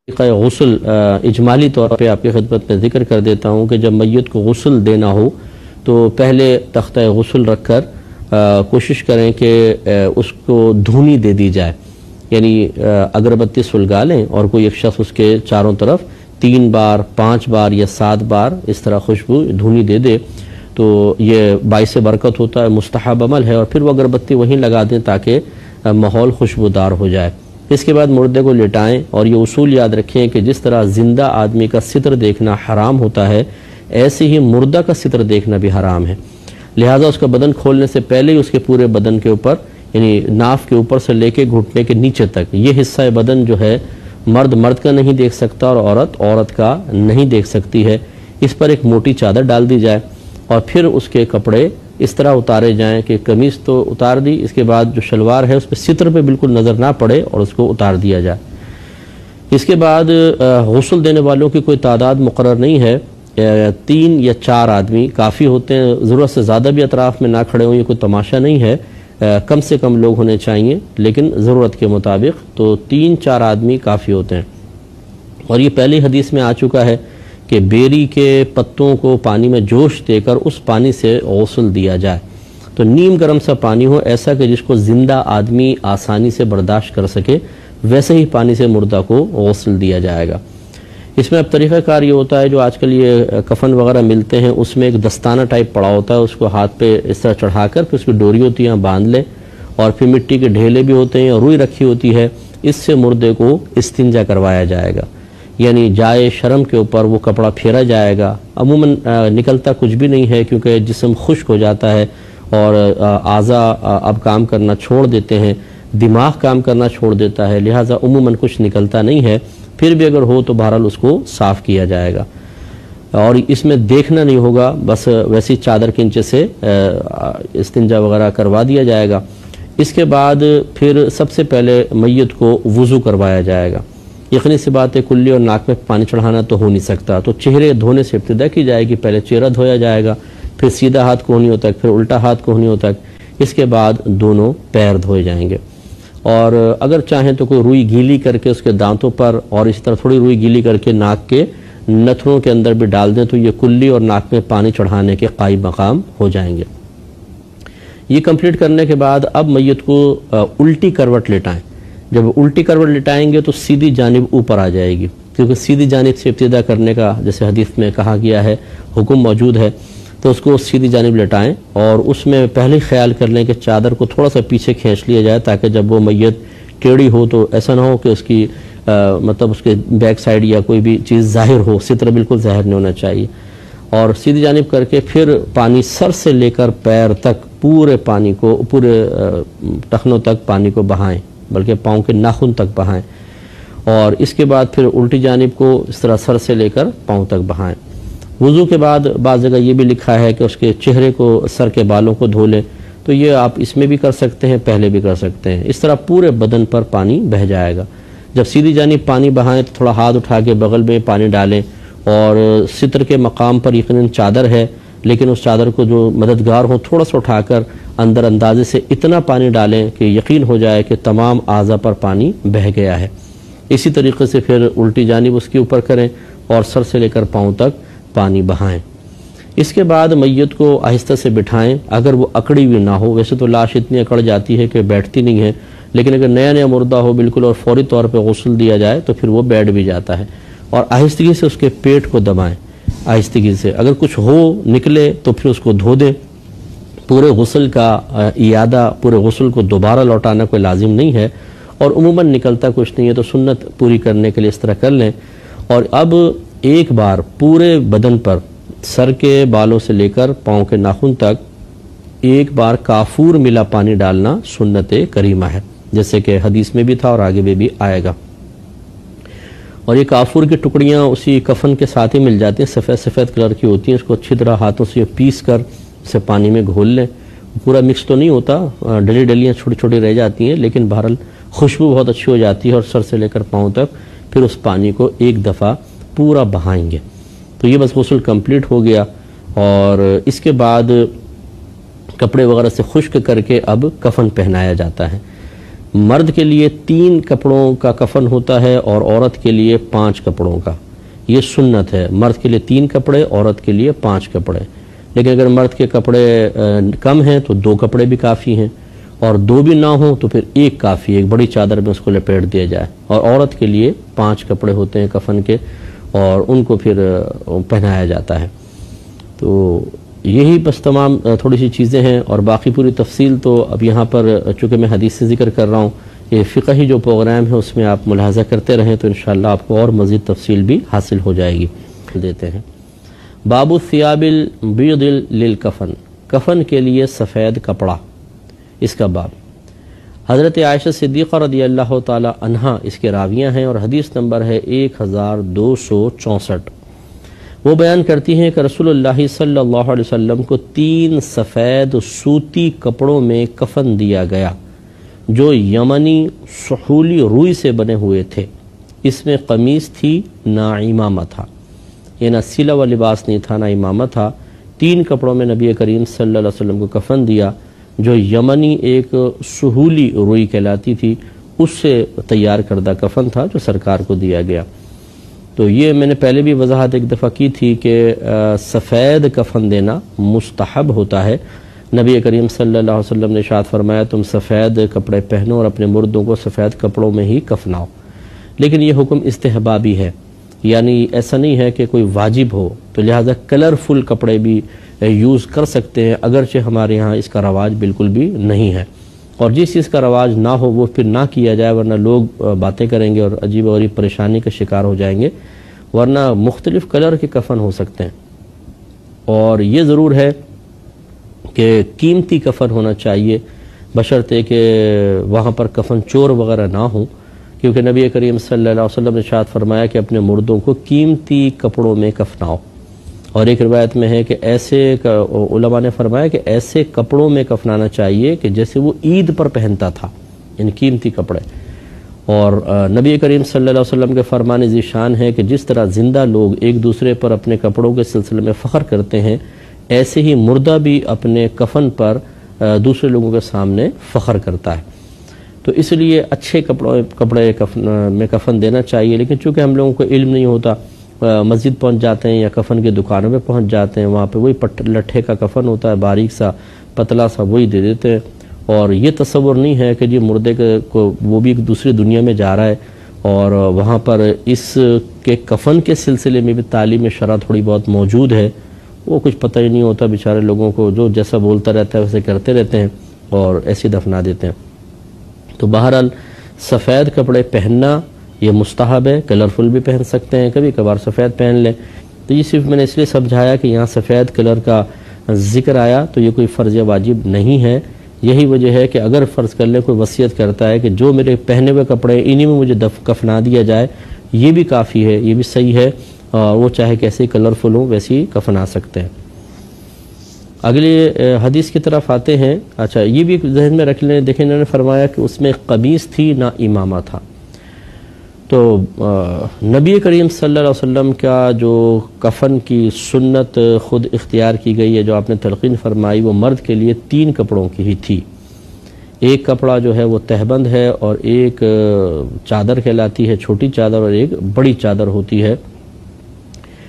غسل اجمالی طور پہ آپ کی خدمت میں ذکر کر دیتا ہوں کہ جب میت کو غسل دینا ہو تو پہلے تختہ غسل رکھ کر کوشش کریں کہ اس کو دھونی دے دی جائے، یعنی اگربتی سلگا لیں اور کوئی ایک شخص اس کے چاروں طرف 3 بار 5 بار یا 7 بار اس طرح خوشبو دھونی دے دے تو یہ باعث برکت ہوتا ہے، مستحب عمل ہے، اور پھر وہ اگربتی وہیں لگا دیں تاکہ ماحول خوشبودار ہو جائے۔ اس کے بعد مردے کو لٹائیں، اور یہ اصول یاد رکھیں کہ جس طرح زندہ آدمی کا ستر دیکھنا حرام ہوتا ہے، ایسے ہی مردہ کا ستر دیکھنا بھی حرام ہے، لہٰذا اس کا بدن کھولنے سے پہلے ہی اس کے پورے بدن کے اوپر، یعنی ناف کے اوپر سے لے کے گھٹنے کے نیچے تک یہ حصہ بدن جو ہے مرد کا نہیں دیکھ سکتا اور عورت کا نہیں دیکھ سکتی ہے، اس پر ایک موٹی چادر ڈال دی جائے اور پھر اس کے کپڑے اس طرح اتارے جائیں کہ قمیص تو اتار دی، اس کے بعد جو شلوار ہے اس پہ ستر پہ بالکل نظر نہ پڑے اور اس کو اتار دیا جائے۔ اس کے بعد غسل دینے والوں کی کوئی تعداد مقرر نہیں ہے، 3 یا 4 آدمی کافی ہوتے ہیں، ضرورت سے زیادہ بھی اطراف میں نہ کھڑے ہوں، یہ کوئی تماشا نہیں ہے، کم سے کم لوگ ہونے چاہیے لیکن ضرورت کے مطابق، تو 3-4 آدمی کافی ہوتے ہیں۔ اور یہ پہلی حدیث میں آ چکا ہے کہ بیری کے پتوں کو پانی میں جوش دے کر اس پانی سے غسل دیا جائے، تو نیم گرم سا پانی ہو، ایسا کہ جس کو زندہ آدمی آسانی سے برداشت کر سکے، ویسے ہی پانی سے مردہ کو غسل دیا جائے گا۔ اس میں اب طریقہ کار یہ ہوتا ہے، جو آج کل یہ کفن وغیرہ ملتے ہیں اس میں ایک دستانہ ٹائپ پڑا ہوتا ہے، اس کو ہاتھ پہ اس طرح چڑھا کر پھر اس کی ڈوری ہوتی ہے باندھ لیں، اور پھر مٹی کے ڈھیلے بھی ہوتے ہیں اور روئی رکھی ہوتی ہے، اس سے مردے کو استنجا کروایا جائے گا، یعنی جائے شرم کے اوپر وہ کپڑا پھیرا جائے گا۔ عموماً نکلتا کچھ بھی نہیں ہے کیونکہ جسم خشک ہو جاتا ہے اور اعضاء اب کام کرنا چھوڑ دیتے ہیں، دماغ کام کرنا چھوڑ دیتا ہے، لہٰذا عموماً کچھ نکلتا نہیں ہے، پھر بھی اگر ہو تو بہرحال اس کو صاف کیا جائے گا، اور اس میں دیکھنا نہیں ہوگا، بس ویسی چادر کے نیچے سے استنجا وغیرہ کروا دیا جائے گا۔ اس کے بعد پھر سب سے پہلے میت کو وضو کروایا جائے گا۔ یقینی سی بات ہے کلی اور ناک میں پانی چڑھانا تو ہو نہیں سکتا، تو چہرے دھونے سے ابتدا کی جائے گی، پہلے چہرہ دھویا جائے گا، پھر سیدھا ہاتھ کوہنیوں تک، پھر الٹا ہاتھ کوہنیوں تک، اس کے بعد دونوں پیر دھوئے جائیں گے، اور اگر چاہیں تو کوئی روئی گیلی کر کے اس کے دانتوں پر اور اسی طرح تھوڑی روئی گیلی کر کے ناک کے نتھنوں کے اندر بھی ڈال دیں تو یہ کلی اور ناک میں پانی چڑھانے کے قائم مقام ہو جائیں گے۔ یہ کمپلیٹ کرنے کے بعد اب میت کو الٹی کروٹ لٹائیں۔ جب الٹی کروٹ لٹائیں گے تو سیدھی جانب اوپر آ جائے گی، کیونکہ سیدھی جانب سے ابتدا کرنے کا جیسے حدیث میں کہا گیا ہے، حکم موجود ہے، تو اس کو سیدھی جانب لٹائیں، اور اس میں پہلے خیال کر لیں کہ چادر کو تھوڑا سا پیچھے کھینچ لیا جائے تاکہ جب وہ میت ٹیڑھی ہو تو ایسا نہ ہو کہ اس کی مطلب اس کے بیک سائیڈ یا کوئی بھی چیز ظاہر ہو، ستر بالکل ظاہر نہیں ہونا چاہیے، اور سیدھی جانب کر کے پھر پانی سر سے لے کر پیر تک پورے پانی کو، پورے ٹخنوں تک پانی کو بہائیں، بلکہ پاؤں کے ناخن تک بہائیں، اور اس کے بعد پھر الٹی جانب کو اس طرح سر سے لے کر پاؤں تک بہائیں۔ وضو کے بعد بعض جگہ یہ بھی لکھا ہے کہ اس کے چہرے کو، سر کے بالوں کو دھو لیں، تو یہ آپ اس میں بھی کر سکتے ہیں، پہلے بھی کر سکتے ہیں، اس طرح پورے بدن پر پانی بہہ جائے گا۔ جب سیدھی جانب پانی بہائیں تو تھوڑا ہاتھ اٹھا کے بغل میں پانی ڈالیں، اور ستر کے مقام پر یقیناً چادر ہے لیکن اس چادر کو جو مددگار ہو تھوڑا سا اٹھا کر اندر اندازے سے اتنا پانی ڈالیں کہ یقین ہو جائے کہ تمام اعضاء پر پانی بہہ گیا ہے۔ اسی طریقے سے پھر الٹی جانب اس کے اوپر کریں اور سر سے لے کر پاؤں تک پانی بہائیں۔ اس کے بعد میت کو آہستہ سے بٹھائیں، اگر وہ اکڑی ہوئی نہ ہو، ویسے تو لاش اتنی اکڑ جاتی ہے کہ بیٹھتی نہیں ہے، لیکن اگر نیا مردہ ہو بالکل اور فوری طور پہ غسل دیا جائے تو پھر وہ بیٹھ بھی جاتا ہے، اور آہستگی سے اس کے پیٹ کو دبائیں، آہستگی سے، اگر کچھ ہو نکلے تو پھر اس کو دھو دیں۔ پورے غسل کا اعادہ، پورے غسل کو دوبارہ لوٹانا کوئی لازم نہیں ہے، اور عموماً نکلتا کچھ نہیں ہے تو سنت پوری کرنے کے لیے اس طرح کر لیں۔ اور اب ایک بار پورے بدن پر، سر کے بالوں سے لے کر پاؤں کے ناخن تک ایک بار کافور ملا پانی ڈالنا سنت کریمہ ہے، جیسے کہ حدیث میں بھی تھا اور آگے بھی آئے گا۔ اور یہ کافور کی ٹکڑیاں اسی کفن کے ساتھ ہی مل جاتی ہیں، سفید سفید کلر کی ہوتی ہیں، اس کو اچھی طرح ہاتھوں سے پیس کر اسے پانی میں گھول لیں، پورا مکس تو نہیں ہوتا، ڈلی ڈلیاں چھوٹی چھوٹی رہ جاتی ہیں، لیکن بہرحال خوشبو بہت اچھی ہو جاتی ہے، اور سر سے لے کر پاؤں تک پھر اس پانی کو ایک دفعہ پورا بہائیں گے، تو یہ بس غسل کمپلیٹ ہو گیا۔ اور اس کے بعد کپڑے وغیرہ سے خشک کر کے اب کفن پہنایا جاتا ہے۔ مرد کے لیے 3 کپڑوں کا کفن ہوتا ہے اور عورت کے لیے 5 کپڑوں کا. یہ سنت ہے. مرد کے لیے 3 کپڑے، عورت کے لیے 5 کپڑے. لیکن اگر مرد کے کپڑے کم ہیں تو 2 کپڑے بھی کافی ہیں، اور 2 بھی نہ ہوں تو پھر 1 کافی ہے، ایک بڑی چادر میں اس کو لپیٹ دیا جائے. اور عورت کے لیے 5 کپڑے ہوتے ہیں کفن کے، اور ان کو پھر پہنایا جاتا ہے. تو یہی بس تمام تھوڑی سی چیزیں ہیں، اور باقی پوری تفصیل تو اب یہاں پر چونکہ میں حدیث سے ذکر کر رہا ہوں، یہ فقہی جو پروگرام ہے اس میں آپ ملاحظہ کرتے رہیں تو انشاءاللہ آپ کو اور مزید تفصیل بھی حاصل ہو جائے گی. دیتے ہیں باب الثیاب البیض للکفن، کفن کے لیے سفید کپڑا، اس کا باب. حضرت عائشہ صدیقہ رضی اللہ تعالی عنہا اس کے راویہ ہیں، اور حدیث نمبر ہے 1264. وہ بیان کرتی ہیں کہ رسول اللہ صلی اللہ علیہ وسلم کو 3 سفید سوتی کپڑوں میں کفن دیا گیا جو یمنی سحولی روئی سے بنے ہوئے تھے. اس میں قمیص تھی، نہ امامہ تھا، یہ نہ سلا و لباس نہیں تھا، نہ امامہ تھا. 3 کپڑوں میں نبی کریم صلی اللہ علیہ وسلم کو کفن دیا جو یمنی ایک سحولی روئی کہلاتی تھی، اس سے تیار کردہ کفن تھا جو سرکار کو دیا گیا. تو یہ میں نے پہلے بھی وضاحت ایک دفعہ کی تھی کہ سفید کفن دینا مستحب ہوتا ہے. نبی کریم صلی اللہ علیہ وسلم نے ارشاد فرمایا تم سفید کپڑے پہنو اور اپنے مردوں کو سفید کپڑوں میں ہی کفناؤ. لیکن یہ حکم استحبابی ہے، یعنی ایسا نہیں ہے کہ کوئی واجب ہو، تو لہٰذا کلرفل کپڑے بھی یوز کر سکتے ہیں، اگرچہ ہمارے یہاں اس کا رواج بالکل بھی نہیں ہے. اور جس چیز کا رواج نہ ہو وہ پھر نہ کیا جائے، ورنہ لوگ باتیں کریں گے اور عجیب و غریب پریشانی کا شکار ہو جائیں گے. ورنہ مختلف کلر کے کفن ہو سکتے ہیں، اور یہ ضرور ہے کہ قیمتی کفن ہونا چاہیے، بشرطے کہ وہاں پر کفن چور وغیرہ نہ ہوں، کیونکہ نبی کریم صلی اللہ علیہ وسلم نے ارشاد فرمایا کہ اپنے مردوں کو قیمتی کپڑوں میں کفناؤ. اور ایک روایت میں ہے کہ ایسے علماء نے فرمایا کہ ایسے کپڑوں میں کفنانا چاہیے کہ جیسے وہ عید پر پہنتا تھا، یعنی قیمتی کپڑے. اور نبی کریم صلی اللہ علیہ وسلم کے فرمان ذی شان ہے کہ جس طرح زندہ لوگ ایک دوسرے پر اپنے کپڑوں کے سلسلے میں فخر کرتے ہیں، ایسے ہی مردہ بھی اپنے کفن پر دوسرے لوگوں کے سامنے فخر کرتا ہے. تو اس لیے اچھے کپڑے میں کفن دینا چاہیے. لیکن چونکہ ہم لوگوں کو علم نہیں ہوتا، مسجد پہنچ جاتے ہیں یا کفن کی دکانوں پہ پہنچ جاتے ہیں، وہاں پہ وہی لٹھے کا کفن ہوتا ہے، باریک سا پتلا سا، وہی دے دیتے ہیں. اور یہ تصور نہیں ہے کہ جی مردے کو وہ بھی ایک دوسری دنیا میں جا رہا ہے، اور وہاں پر اس کے کفن کے سلسلے میں بھی تعلیم شرع تھوڑی بہت موجود ہے. وہ کچھ پتہ ہی نہیں ہوتا بیچارے لوگوں کو، جو جیسا بولتا رہتا ہے ویسے کرتے رہتے ہیں اور ایسے دفنا دیتے ہیں. تو بہرحال سفید کپڑے پہننا یہ مستحب ہے، کلرفل بھی پہن سکتے ہیں، کبھی کبھار سفید پہن لیں. تو یہ صرف میں نے اس لیے سمجھایا کہ یہاں سفید کلر کا ذکر آیا تو یہ کوئی فرض واجب نہیں ہے. یہی وجہ ہے کہ اگر فرض کر لیں کوئی وصیت کرتا ہے کہ جو میرے پہنے ہوئے کپڑے انہی میں مجھے کفنا دیا جائے، یہ بھی کافی ہے، یہ بھی صحیح ہے، اور وہ چاہے کیسے کلرفل ہوں ویسے ہی کفنا سکتے ہیں. اگلی حدیث کی طرف آتے ہیں. اچھا یہ بھی ذہن میں رکھ لیں، دیکھیں انہوں نے فرمایا کہ اس میں قمیص تھی، نہ امامہ تھا. تو نبی کریم صلی اللہ علیہ وسلم کا جو کفن کی سنت خود اختیار کی گئی ہے، جو آپ نے تلقین فرمائی، وہ مرد کے لیے 3 کپڑوں کی ہی تھی. ایک کپڑا جو ہے وہ تہبند ہے، اور ایک چادر کہلاتی ہے، چھوٹی چادر، اور ایک بڑی چادر ہوتی ہے.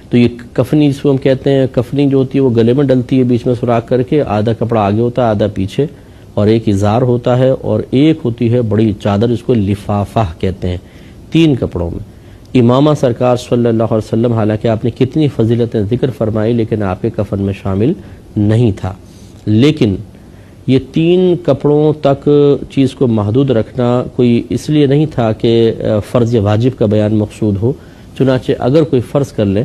تو یہ کفنی جس کو ہم کہتے ہیں، کفنی جو ہوتی ہے وہ گلے میں ڈلتی ہے، بیچ میں سوراخ کر کے، آدھا کپڑا آگے ہوتا ہے آدھا پیچھے، اور ایک ازار ہوتا ہے، اور ایک ہوتی ہے بڑی چادر، اس کو لفافہ کہتے ہیں. 3 کپڑوں میں. امامہ سرکار صلی اللہ علیہ وسلم حالانکہ آپ نے کتنی فضیلتیں ذکر فرمائی لیکن آپ کے کفن میں شامل نہیں تھا. لیکن یہ 3 کپڑوں تک چیز کو محدود رکھنا کوئی اس لیے نہیں تھا کہ فرض یا واجب کا بیان مقصود ہو. چنانچہ اگر کوئی فرض کر لے،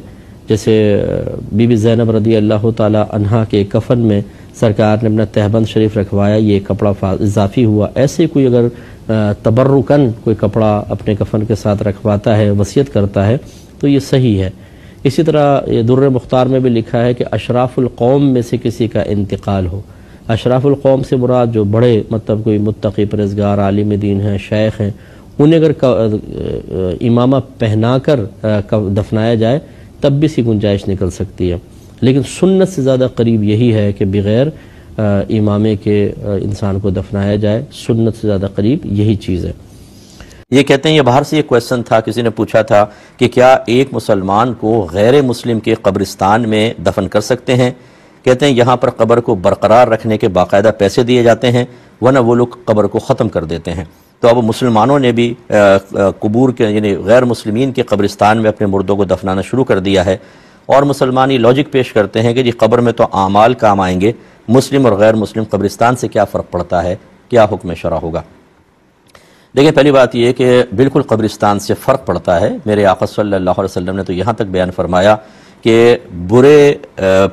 جیسے بی بی زینب رضی اللہ تعالی عنہا کے کفن میں سرکار نے اپنا تہبند شریف رکھوایا، یہ کپڑا اضافی ہوا. ایسے کوئی اگر تبرکن کوئی کپڑا اپنے کفن کے ساتھ رکھواتا ہے، وصیت کرتا ہے، تو یہ صحیح ہے. اسی طرح یہ در مختار میں بھی لکھا ہے کہ اشراف القوم میں سے کسی کا انتقال ہو. اشراف القوم سے مراد جو بڑے مطلب کوئی متقی پرہیزگار عالم دین ہیں، شیخ ہیں، انہیں اگر امامہ پہنا کر دفنایا جائے تب بھی سی گنجائش نکل سکتی ہے. لیکن سنت سے زیادہ قریب یہی ہے کہ بغیر امامے کے انسان کو دفنایا جائے، سنت سے زیادہ قریب یہی چیز ہے۔ یہ کہتے ہیں، یہ باہر سے یہ کویسچن تھا، کسی نے پوچھا تھا کہ کیا ایک مسلمان کو غیر مسلم کے قبرستان میں دفن کر سکتے ہیں؟ کہتے ہیں یہاں پر قبر کو برقرار رکھنے کے باقاعدہ پیسے دیے جاتے ہیں، ورنہ وہ لوگ قبر کو ختم کر دیتے ہیں۔ تو اب مسلمانوں نے بھی قبور کے یعنی غیر مسلمین کے قبرستان میں اپنے مردوں کو دفنانا شروع کر دیا ہے، اور مسلمان یہ لاجک پیش کرتے ہیں کہ جی قبر میں تو اعمال کام آئیں گے، مسلم اور غیر مسلم قبرستان سے کیا فرق پڑتا ہے، کیا حکم شرع ہوگا؟ دیکھیں، پہلی بات یہ کہ بالکل قبرستان سے فرق پڑتا ہے۔ میرے آقا صلی اللہ علیہ وسلم نے تو یہاں تک بیان فرمایا کہ برے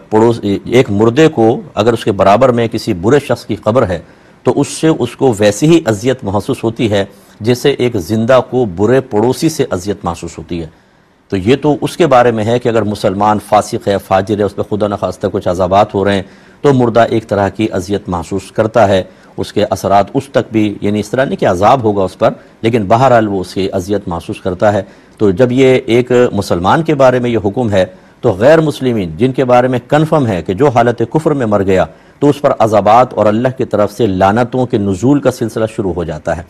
پڑوس ایک مردے کو اگر اس کے برابر میں کسی برے شخص کی قبر ہے تو اس سے اس کو ویسی ہی اذیت محسوس ہوتی ہے جیسے ایک زندہ کو برے پڑوسی سے اذیت محسوس ہوتی ہے۔ تو یہ تو اس کے بارے میں ہے کہ اگر مسلمان فاسق ہے، فاجر ہے، اس پہ خدا نخواستہ کچھ عذابات ہو رہے ہیں تو مردہ ایک طرح کی اذیت محسوس کرتا ہے، اس کے اثرات اس تک بھی، یعنی اس طرح نہیں کہ عذاب ہوگا اس پر، لیکن بہرحال وہ اس کی اذیت محسوس کرتا ہے۔ تو جب یہ ایک مسلمان کے بارے میں یہ حکم ہے تو غیر مسلمین جن کے بارے میں کنفرم ہے کہ جو حالت کفر میں مر گیا تو اس پر عذابات اور اللہ کی طرف سے لعنتوں کے نزول کا سلسلہ شروع ہو جاتا ہے،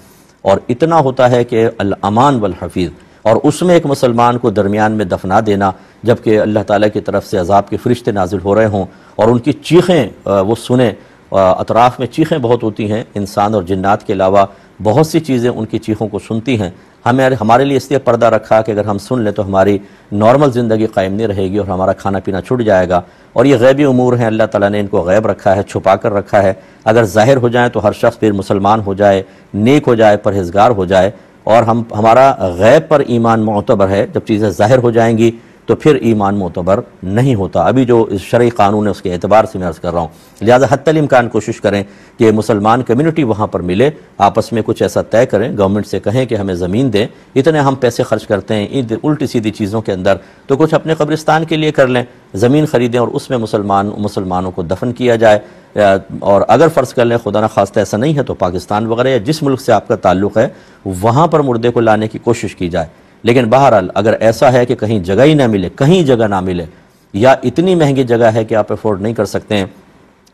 اور اتنا ہوتا ہے کہ الامان والحفیظ، اور اس میں ایک مسلمان کو درمیان میں دفنا دینا جبکہ اللہ تعالیٰ کی طرف سے عذاب کے فرشتے نازل ہو رہے ہوں اور ان کی چیخیں وہ سنیں، اطراف میں چیخیں بہت ہوتی ہیں، انسان اور جنات کے علاوہ بہت سی چیزیں ان کی چیخوں کو سنتی ہیں۔ ہمارے لیے اس لیے پردہ رکھا کہ اگر ہم سن لیں تو ہماری نارمل زندگی قائم نہیں رہے گی اور ہمارا کھانا پینا چھٹ جائے گا، اور یہ غیبی امور ہیں، اللہ تعالیٰ نے ان کو غیب رکھا ہے، چھپا کر رکھا ہے۔ اگر ظاہر ہو جائیں تو ہر شخص پھر مسلمان ہو جائے، نیک ہو جائے، پرہیزگار ہو جائے، اور ہمارا غیب پر ایمان معتبر ہے۔ جب چیزیں ظاہر ہو جائیں گی تو پھر ایمان معتبر نہیں ہوتا۔ ابھی جو شرعی قانون ہے اس کے اعتبار سے میں عرض کر رہا ہوں، لہذا حتی الامکان کوشش کریں کہ مسلمان کمیونٹی وہاں پر ملے، آپس میں کچھ ایسا طے کریں، گورنمنٹ سے کہیں کہ ہمیں زمین دیں، اتنے ہم پیسے خرچ کرتے ہیں الٹی سیدھی چیزوں کے اندر، تو کچھ اپنے قبرستان کے لیے کر لیں، زمین خریدیں اور اس میں مسلمانوں کو دفن کیا جائے۔ اور اگر فرض کر لیں خدا نخواستہ ایسا نہیں ہے تو پاکستان وغیرہ یا جس ملک سے آپ کا تعلق ہے وہاں پر مردے کو لانے کی کوشش کی جائے۔ لیکن بہرحال اگر ایسا ہے کہ کہیں جگہ ہی نہ ملے، کہیں جگہ نہ ملے، یا اتنی مہنگی جگہ ہے کہ آپ افورڈ نہیں کر سکتے ہیں،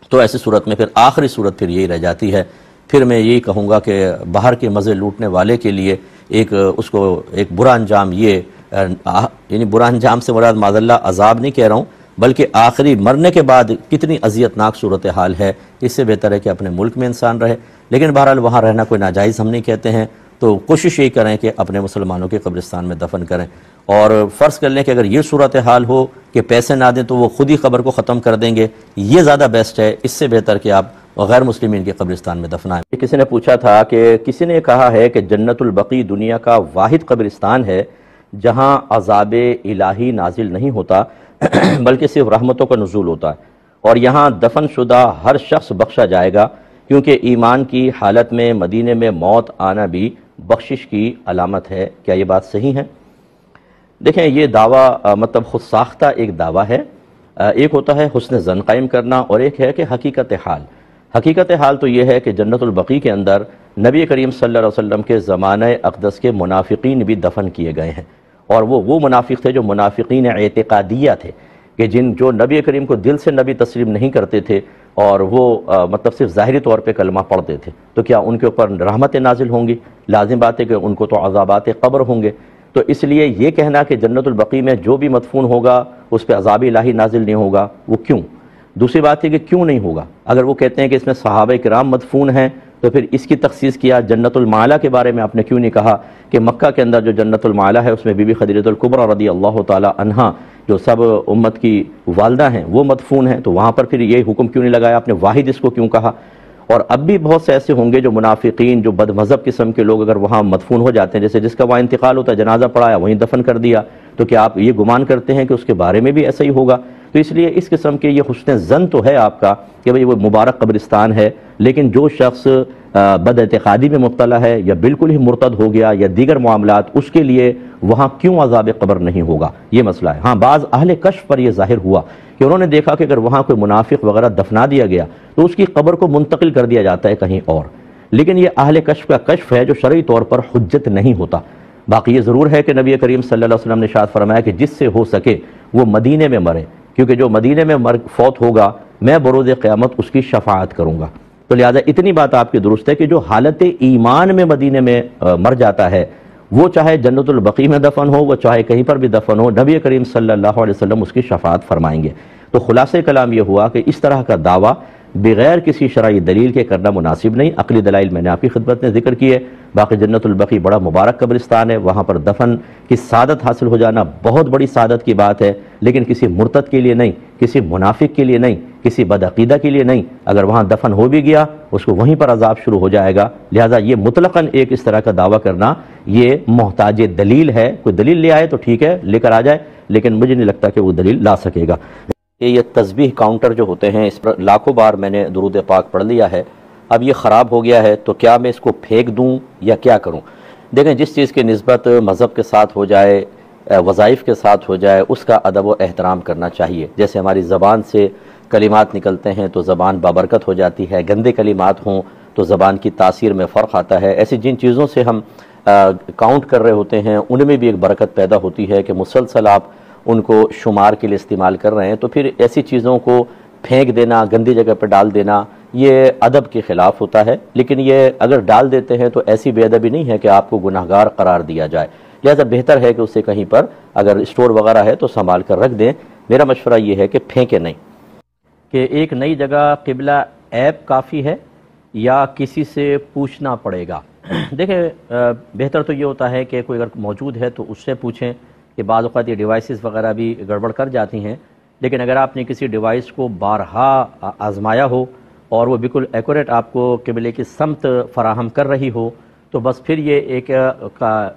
تو ایسی صورت میں پھر آخری صورت پھر یہی رہ جاتی ہے۔ پھر میں یہی کہوں گا کہ باہر کے مزے لوٹنے والے کے لیے اس کو ایک برا انجام، یہ یعنی برا انجام سے مراد معاذ اللہ عذاب نہیں کہہ رہا ہوں، بلکہ آخری مرنے کے بعد کتنی اذیتناک صورتحال ہے، اس سے بہتر ہے کہ اپنے ملک میں انسان رہے۔ لیکن بہرحال وہاں رہنا کوئی ناجائز ہم نہیں کہتے ہیں، تو کوشش یہی کریں کہ اپنے مسلمانوں کے قبرستان میں دفن کریں، اور فرض کر لیں کہ اگر یہ صورتحال ہو کہ پیسے نہ دیں تو وہ خود ہی قبر کو ختم کر دیں گے، یہ زیادہ بیسٹ ہے، اس سے بہتر کہ آپ غیر مسلمین کے قبرستان میں دفنائیں۔ کسی نے پوچھا تھا کہ کسی نے کہا ہے کہ جنت البقیع دنیا کا واحد قبرستان ہے جہاں عذاب الہی نازل نہیں ہوتا بلکہ صرف رحمتوں کا نزول ہوتا ہے، اور یہاں دفن شدہ ہر شخص بخشا جائے گا، کیونکہ ایمان کی حالت میں مدینے میں موت آنا بھی بخشش کی علامت ہے۔ کیا یہ بات صحیح ہے؟ دیکھیں، یہ دعویٰ مطلب خود ساختہ ایک دعویٰ ہے۔ ایک ہوتا ہے حسن ظن قائم کرنا، اور ایک ہے کہ حقیقت حال۔ حقیقت حال تو یہ ہے کہ جنت البقیع کے اندر نبی کریم صلی اللہ علیہ وسلم کے زمانہ اقدس کے منافقین بھی دفن کیے گئے ہیں، اور وہ منافق تھے جو منافقین اعتقادیہ تھے، کہ جو نبی کریم کو دل سے نبی تسلیم نہیں کرتے تھے، اور وہ مطلب صرف ظاہری طور پہ کلمہ پڑھتے تھے، تو کیا ان کے اوپر رحمتیں نازل ہوں گی؟ لازم بات ہے کہ ان کو تو عذابات قبر ہوں گے۔ تو اس لیے یہ کہنا کہ جنت البقیع میں جو بھی مدفون ہوگا اس پہ عذاب الہی نازل نہیں ہوگا، وہ کیوں؟ دوسری بات ہے کہ کیوں نہیں ہوگا؟ اگر وہ کہتے ہیں کہ اس میں صحابہ کرام مدفون ہیں تو پھر اس کی تخصیص کیا؟ جنت المعلا کے بارے میں آپ نے کیوں نہیں کہا کہ مکہ کے اندر جو جنت المعلا ہے اس میں بی بی خدیجہ الکبریٰ رضی اللہ تعالی عنہا جو سب امت کی والدہ ہیں وہ مدفون ہیں، تو وہاں پر پھر یہ حکم کیوں نہیں لگایا آپ نے؟ واحد اس کو کیوں کہا؟ اور اب بھی بہت سے ایسے ہوں گے جو منافقین، جو بد مذہب قسم کے لوگ اگر وہاں مدفون ہو جاتے ہیں، جیسے جس کا وہاں انتقال ہوتا ہے، جنازہ پڑھایا وہیں دفن کر دیا، تو کیا آپ یہ گمان کرتے ہیں کہ اس کے بارے میں بھی ایسا ہی ہوگا؟ تو اس لیے اس قسم کے یہ حسن ظن تو ہے آپ کا کہ بھئی وہ مبارک قبرستان ہے، لیکن جو شخص بد اعتقادی میں مبتلا ہے یا بالکل ہی مرتد ہو گیا یا دیگر معاملات، اس کے لیے وہاں کیوں عذاب قبر نہیں ہوگا، یہ مسئلہ ہے۔ ہاں، بعض اہل کشف پر یہ ظاہر ہوا کہ انہوں نے دیکھا کہ اگر وہاں کوئی منافق وغیرہ دفنا دیا گیا تو اس کی قبر کو منتقل کر دیا جاتا ہے کہیں اور، لیکن یہ اہل کشف کا کشف ہے جو شرعی طور پر حجت نہیں ہوتا۔ باقی یہ ضرور ہے کہ نبی کریم صلی اللہ علیہ وسلم نے ارشاد فرمایا کہ جس سے ہو سکے وہ مدینے میں مرے، کیونکہ جو مدینے میں فوت ہوگا میں بروز قیامت اس کی شفاعت کروں گا۔ تو لہٰذا اتنی بات آپ کی درست ہے کہ جو حالت ایمان میں مدینے میں مر جاتا ہے، وہ چاہے جنت البقیع میں دفن ہو، وہ چاہے کہیں پر بھی دفن ہو، نبی کریم صلی اللہ علیہ وسلم اس کی شفاعت فرمائیں گے۔ تو خلاصہ کلام یہ ہوا کہ اس طرح کا دعویٰ بغیر کسی شرعی دلیل کے کرنا مناسب نہیں۔ عقلی دلائل میں نے آپ کی خدمت میں ذکر کی ہے۔ باقی جنت البقیع بڑا مبارک قبرستان ہے، وہاں پر دفن کی سعادت حاصل ہو جانا بہت بڑی سعادت کی بات ہے، لیکن کسی مرتد کے لیے نہیں، کسی منافق کے لیے نہیں، کسی بدعقیدہ کے لیے نہیں۔ اگر وہاں دفن ہو بھی گیا اس کو وہیں پر عذاب شروع ہو جائے گا۔ لہٰذا یہ مطلقاً ایک اس طرح کا دعویٰ کرنا یہ محتاج دلیل ہے۔ کوئی دلیل لے آئے تو ٹھیک ہے، لے کر آ جائے، لیکن مجھے نہیں لگتا کہ وہ دلیل لا سکے گا۔ یہ تسبیح کاؤنٹر جو ہوتے ہیں، اس پر لاکھوں بار میں نے درود پاک پڑھ لیا ہے، اب یہ خراب ہو گیا ہے تو کیا میں اس کو پھینک دوں یا کیا کروں؟ دیکھیں، جس چیز کی نسبت مذہب کے ساتھ ہو جائے، وظائف کے ساتھ ہو جائے، اس کا ادب و احترام کرنا چاہیے۔ جیسے ہماری زبان سے کلمات نکلتے ہیں تو زبان بابرکت ہو جاتی ہے، گندے کلمات ہوں تو زبان کی تاثیر میں فرق آتا ہے۔ ایسی جن چیزوں سے ہم کاؤنٹ کر رہے ہوتے ہیں ان میں بھی ایک برکت پیدا ہوتی ہے کہ مسلسل آپ ان کو شمار کے لیے استعمال کر رہے ہیں، تو پھر ایسی چیزوں کو پھینک دینا، گندی جگہ پہ ڈال دینا، یہ ادب کے خلاف ہوتا ہے۔ لیکن یہ اگر ڈال دیتے ہیں تو ایسی بے ادبی نہیں ہے کہ آپ کو گناہگار قرار دیا جائے، لہذا بہتر ہے کہ اسے کہیں پر اگر اسٹور وغیرہ ہے تو سنبھال کر رکھ دیں۔ میرا مشورہ یہ ہے کہ پھینکے نہیں۔ کہ ایک نئی جگہ قبلہ ایپ کافی ہے یا کسی سے پوچھنا پڑے گا؟ دیکھیں، بہتر تو یہ ہوتا ہے کہ کوئی اگر موجود ہے تو اس سے پوچھیں، کہ بعض اوقات یہ ڈیوائسز وغیرہ بھی گڑبڑ کر جاتی ہیں، لیکن اگر آپ نے کسی ڈیوائس کو بارہا آزمایا ہو اور وہ بالکل ایکوریٹ آپ کو قبلے کی سمت فراہم کر رہی ہو، تو بس پھر یہ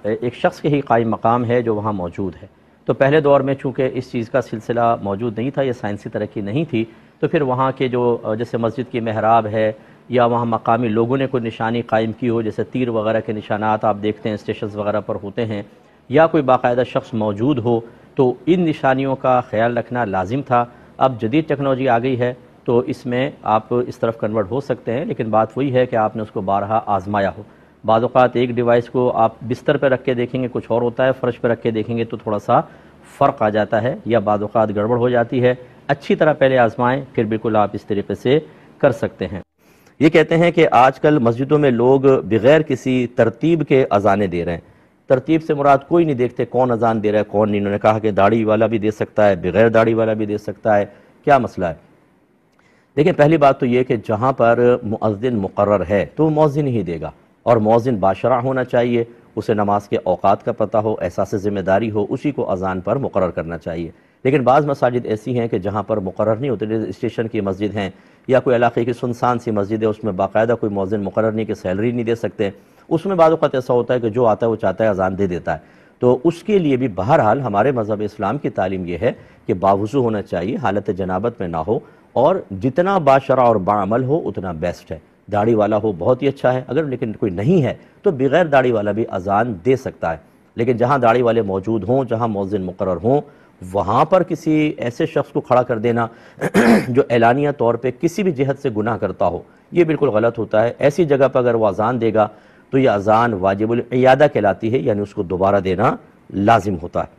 ایک شخص کے ہی قائم مقام ہے جو وہاں موجود ہے۔ تو پہلے دور میں چونکہ اس چیز کا سلسلہ موجود نہیں تھا، یہ سائنسی ترقی نہیں تھی، تو پھر وہاں کے جو جیسے مسجد کی محراب ہے یا وہاں مقامی لوگوں نے کوئی نشانی قائم کی ہو، جیسے تیر وغیرہ کے نشانات آپ دیکھتے ہیں اسٹیشنز وغیرہ پر ہوتے ہیں، یا کوئی باقاعدہ شخص موجود ہو، تو ان نشانیوں کا خیال رکھنا لازم تھا۔ اب جدید ٹیکنالوجی آ گئی ہے تو اس میں آپ اس طرف کنورٹ ہو سکتے ہیں، لیکن بات وہی ہے کہ آپ نے اس کو بارہا آزمایا ہو۔ بعض اوقات ایک ڈیوائس کو آپ بستر پہ رکھ کے دیکھیں گے کچھ اور ہوتا ہے، فرش پہ رکھ کے دیکھیں گے تو تھوڑا سا فرق آ جاتا ہے یا بعض اوقات گڑبڑ ہو جاتی ہے۔ اچھی طرح پہلے آزمائیں، پھر بالکل آپ اس طریقے سے کر سکتے ہیں۔ یہ کہتے ہیں کہ آج کل مسجدوں میں لوگ بغیر کسی ترتیب کے اذانیں دے رہے ہیں۔ ترتیب سے مراد کوئی نہیں دیکھتے کون اذان دے رہا ہے کون نہیں۔ انہوں نے کہا کہ داڑھی والا بھی دے سکتا ہے، بغیر داڑھی والا بھی دے سکتا ہے، کیا مسئلہ ہے؟ دیکھیں، پہلی بات تو یہ کہ جہاں پر مؤذن مقرر ہے تو وہ مؤذن ہی دے گا، اور مؤذن باشرع ہونا چاہیے، اسے نماز کے اوقات کا پتہ ہو، احساس ذمہ داری ہو، اسی کو اذان پر مقرر کرنا چاہیے۔ لیکن بعض مساجد ایسی ہیں کہ جہاں پر مقرر نہیں ہوتے، اسٹیشن کی مسجد ہیں یا کوئی علاقے کی سنسان سی مسجد ہے، اس میں باقاعدہ کوئی مؤذن مقرر نہیں کہ سیلری نہیں دے سکتے، اس میں بعض اوقات ایسا ہوتا ہے کہ جو آتا ہے وہ چاہتا ہے اذان دے دیتا ہے۔ تو اس کے لیے بھی بہرحال ہمارے مذہب اسلام کی تعلیم یہ ہے کہ باوضو ہونا چاہیے، حالت جنابت میں نہ ہو، اور جتنا باشرع اور باعمل ہو اتنا بیسٹ ہے۔ داڑھی والا ہو بہت ہی اچھا ہے، اگر لیکن کوئی نہیں ہے تو بغیر داڑھی والا بھی اذان دے سکتا ہے۔ لیکن جہاں داڑھی والے موجود ہوں، جہاں مؤذن مقرر ہوں، وہاں پر کسی ایسے شخص کو کھڑا کر دینا جو اعلانیہ طور پہ کسی بھی جہت سے گناہ کرتا ہو، یہ بالکل غلط ہوتا ہے۔ ایسی جگہ پر اگر وہ اذان دے گا تو یہ اذان واجب العیادہ کہلاتی ہے، یعنی اس کو دوبارہ دینا لازم ہوتا ہے۔